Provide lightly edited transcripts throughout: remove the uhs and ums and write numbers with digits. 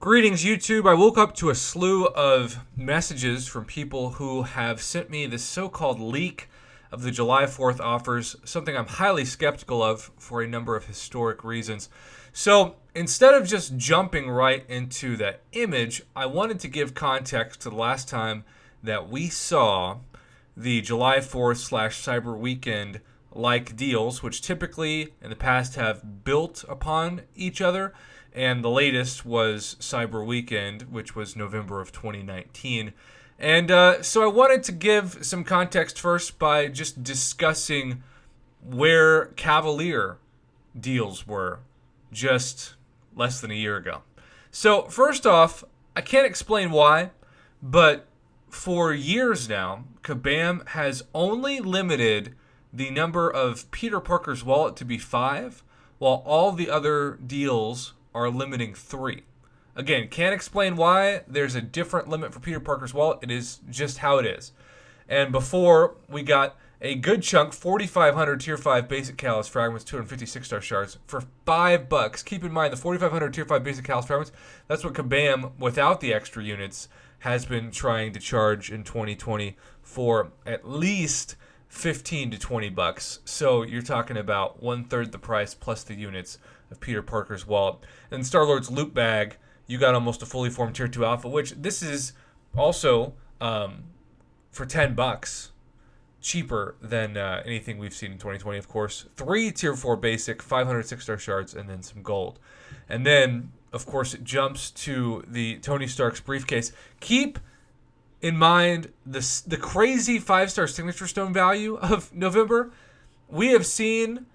Greetings, YouTube. I woke up to a slew of messages from people who have sent me this so-called leak of the July 4th offers, something I'm highly skeptical of for a number of historic reasons. So instead of just jumping right into that image, I wanted to give context to the last time that we saw the July 4th / Cyber Weekend like deals, which typically in the past have built upon each other. And the latest was Cyber Weekend, which was November of 2019. And so I wanted to give some context first by just discussing where Cavalier deals were just less than a year ago. So first off, I can't explain why, but for years now, Kabam has only limited the number of Peter Parker's wallet to be 5, while all the other deals are limiting 3. Again, can't explain why. There's a different limit for Peter Parker's wallet. It is just how it is. And before, we got a good chunk, 4,500 Tier 5 Basic Callus Fragments, 256 star shards for $5. Keep in mind, the 4,500 Tier 5 Basic Callus Fragments, that's what Kabam, without the extra units, has been trying to charge in 2020 for at least $15 to $20. So you're talking about 1/3 the price plus the units of Peter Parker's wallet. And Star-Lord's loot bag, you got almost a fully formed Tier 2 Alpha, which this is also for $10 cheaper than anything we've seen in 2020, of course. 3 Tier 4 Basic, 506 star shards, and then some gold. And then, of course, it jumps to the Tony Stark's briefcase. Keep in mind the crazy 5-star signature stone value of November. We have seen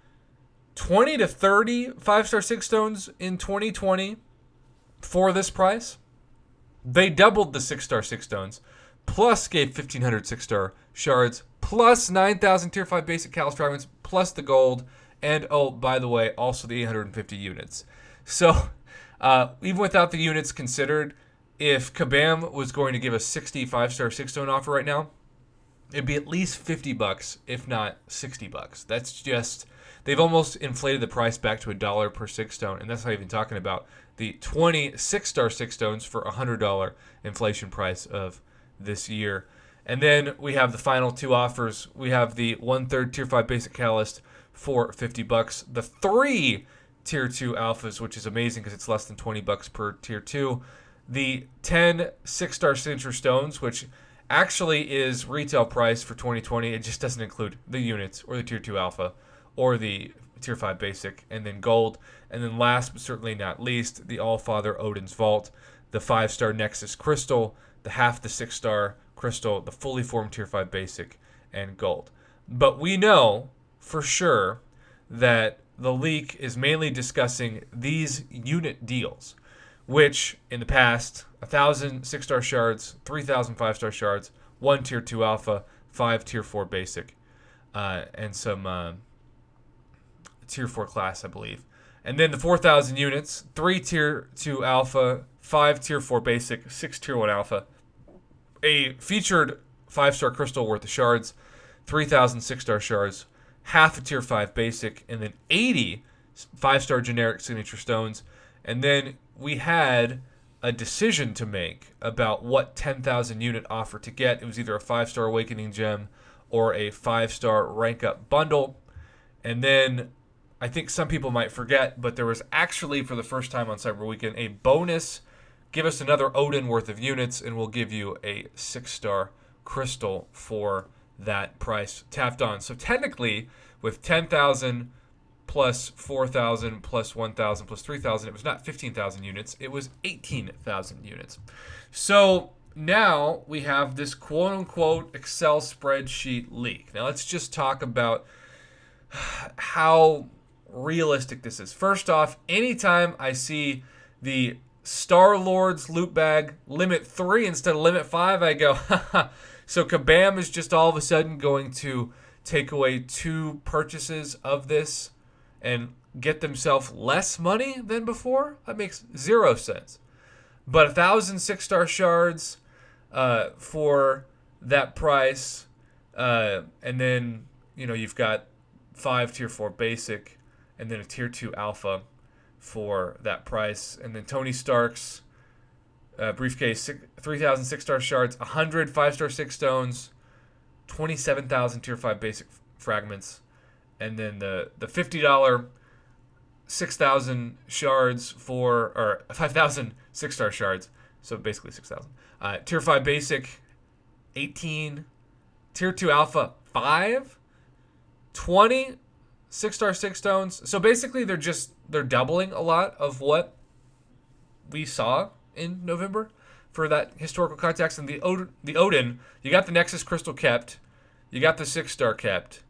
20 to 30 5-star 6 stones in 2020 for this price. They doubled the 6-star 6 stones, plus gave 1,500 6-star shards, plus 9,000 Tier 5 Basic Callus Fragments, plus the gold, and, oh, by the way, also the 850 units. So, even without the units considered, if Kabam was going to give a 60 5-star 6-stone offer right now, it'd be at least $50, if not $60. That's just, they've almost inflated the price back to $1 per 6-stone, and that's not even talking about the 26-star 6-stones for $100 inflation price of this year. And then we have the final two offers. We have the 1/3 Tier 5 Basic Callus for $50, the 3 Tier 2 Alphas, which is amazing because it's less than $20 per Tier 2, the 10 6-star signature stones, which actually is retail price for 2020. It just doesn't include the units or the Tier 2 Alpha or the Tier 5 Basic, and then gold. And then last but certainly not least, the Allfather Odin's Vault, the 5-star Nexus Crystal, the half the 6-star Crystal, the fully formed Tier 5 Basic, and gold. But we know for sure that the leak is mainly discussing these unit deals, which in the past, 1,000 6-star shards, 3,000 5-star shards, 1 Tier 2 Alpha, 5 Tier 4 Basic, and some Tier 4 class, I believe. And then the 4,000 units, 3 Tier 2 Alpha, 5 Tier 4 Basic, 6 Tier 1 Alpha, a featured 5-star crystal worth of shards, 3,000 6-star shards, half a Tier 5 Basic, and then 80 5-star generic signature stones. And then we had a decision to make about what 10,000 unit offer to get. It was either a 5-star Awakening Gem or a 5-star Rank Up Bundle. And then I think some people might forget, but there was actually, for the first time on Cyber Weekend, a bonus. Give us another Odin worth of units, and we'll give you a 6-star crystal for that price tapped on. So technically, with 10,000 plus 4,000 plus 1,000 plus 3,000, it was not 15,000 units. It was 18,000 units. So now we have this quote-unquote Excel spreadsheet leak. Now let's just talk about how realistic this is. First off, anytime I see the Star-Lord's loot bag limit 3 instead of limit 5, I go, haha. So Kabam is just all of a sudden going to take away 2 purchases of this and get themselves less money than before? That makes 0 sense. But 1,000 6-star shards for that price, and then you've got 5 Tier 4 Basic, and then a Tier 2 Alpha for that price. And then Tony Stark's briefcase, 3,000 6-star shards, 100 5-star 6 stones, 27,000 tier 5 basic fragments, and then the $50 6,000 shards or 5,000 6-star shards, so basically 6,000. Tier 5 basic, 18. Tier 2 alpha, 5. 20 6-star 6 stones. So basically they're doubling a lot of what we saw in November for that historical context. And the Odin, you got the Nexus Crystal kept, you got the 6-star kept,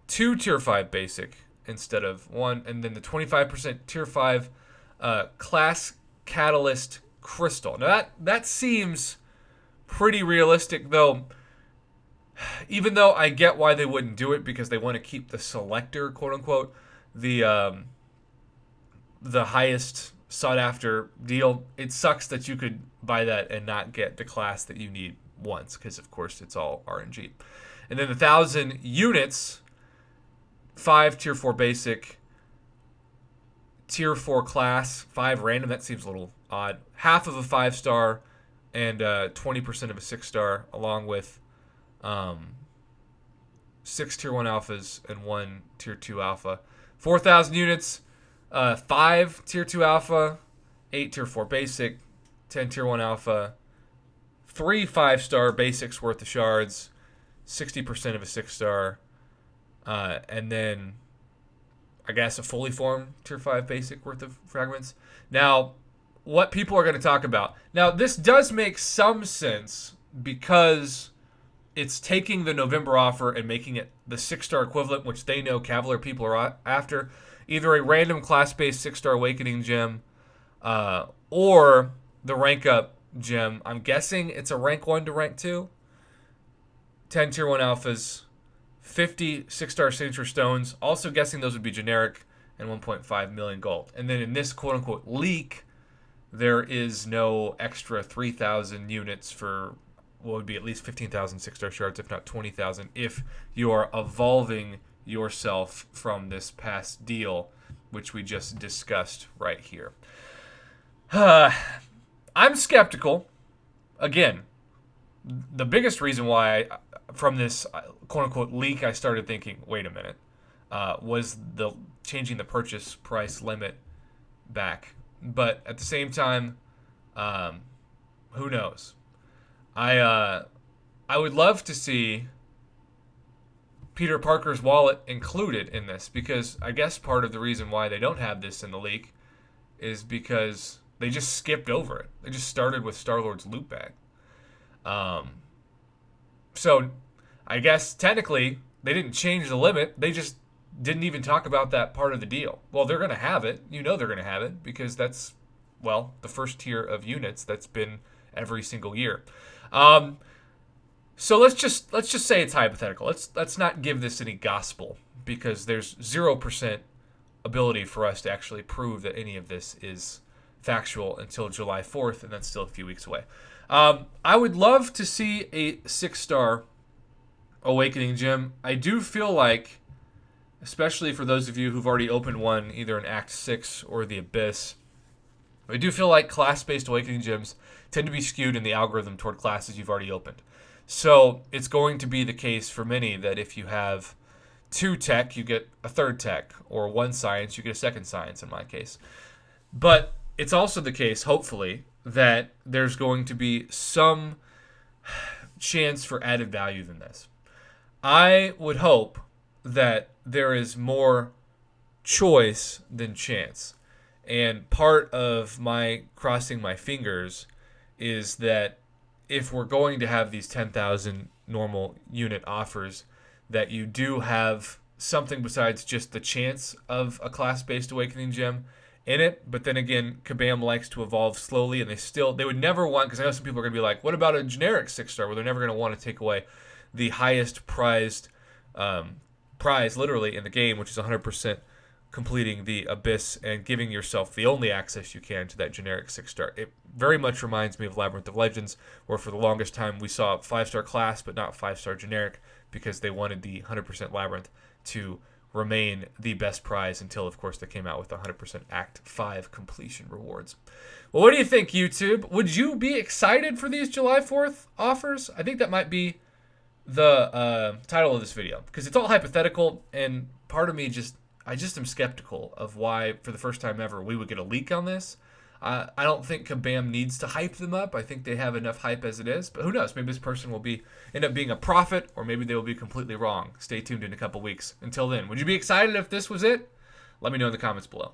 2 tier 5 basic instead of 1, and then the 25% tier 5 class catalyst crystal. Now that seems pretty realistic, though. Even though I get why they wouldn't do it, because they want to keep the selector, quote unquote, the highest sought after deal. It sucks that you could buy that and not get the class that you need once, because of course it's all RNG. And then the 1,000 units, 5 tier 4 basic, tier 4 class, 5 random. That seems a little odd. Half of a 5-star and 20% of a 6-star, along with 6 tier 1 alphas and 1 tier 2 alpha. 4,000 units, 5 tier 2 alpha, 8 tier 4 basic, 10 tier 1 alpha, 3 5-star basics worth of shards, 60% of a 6-star, and then I guess a fully formed tier 5 basic worth of fragments. Now, what people are going to talk about. Now, this does make some sense because it's taking the November offer and making it the 6-star equivalent, which they know Cavalier people are after. Either a random class-based 6-star Awakening gem or the rank up gem. I'm guessing it's a rank 1 to rank 2. 10 tier 1 alphas, 50 6-star signature stones. Also guessing those would be generic, and 1.5 million gold. And then in this quote-unquote leak, there is no extra 3,000 units for what would be at least 15,000 6-star shards, if not 20,000, if you are evolving yourself from this past deal, which we just discussed right here. I'm skeptical. Again, the biggest reason why from this quote-unquote leak I started thinking, wait a minute, was the changing the purchase price limit back. But at the same time, who knows? I would love to see Peter Parker's wallet included in this, because I guess part of the reason why they don't have this in the leak is because they just skipped over it. They just started with Star-Lord's loot bag. So I guess technically they didn't change the limit. They just didn't even talk about that part of the deal. Well, they're going to have it. You know they're going to have it because that's, well, the first tier of units that's been every single year. So let's just say it's hypothetical. Let's not give this any gospel, because there's 0% ability for us to actually prove that any of this is factual until July 4th, and that's still a few weeks away. I would love to see a 6-star Awakening gem. I do feel like, especially for those of you who've already opened one, either in Act 6 or the Abyss, I do feel like class-based Awakening gems tend to be skewed in the algorithm toward classes you've already opened. So it's going to be the case for many that if you have 2 tech, you get a 3rd tech, or 1 science, you get a 2nd science in my case. But it's also the case, hopefully, that there's going to be some chance for added value than this. I would hope that there is more choice than chance. And part of my crossing my fingers is that if we're going to have these 10,000 normal unit offers, that you do have something besides just the chance of a class-based Awakening gem in it. But then again, Kabam likes to evolve slowly, and they would never want, because I know some people are going to be like, what about a generic 6-star, where they're never going to want to take away the highest prized prize literally in the game, which is 100% completing the Abyss and giving yourself the only access you can to that generic 6-star. It very much reminds me of Labyrinth of Legends, where for the longest time we saw 5-star class but not 5-star generic, because they wanted the 100% Labyrinth to remain the best prize until, of course, they came out with 100% Act 5 completion rewards. Well, what do you think, YouTube? Would you be excited for these July 4th offers? I think that might be the title of this video, because it's all hypothetical, and part of me I just am skeptical of why, for the first time ever, we would get a leak on this. I don't think Kabam needs to hype them up. I think they have enough hype as it is. But who knows? Maybe this person will end up being a prophet, or maybe they will be completely wrong. Stay tuned in a couple weeks. Until then, would you be excited if this was it? Let me know in the comments below.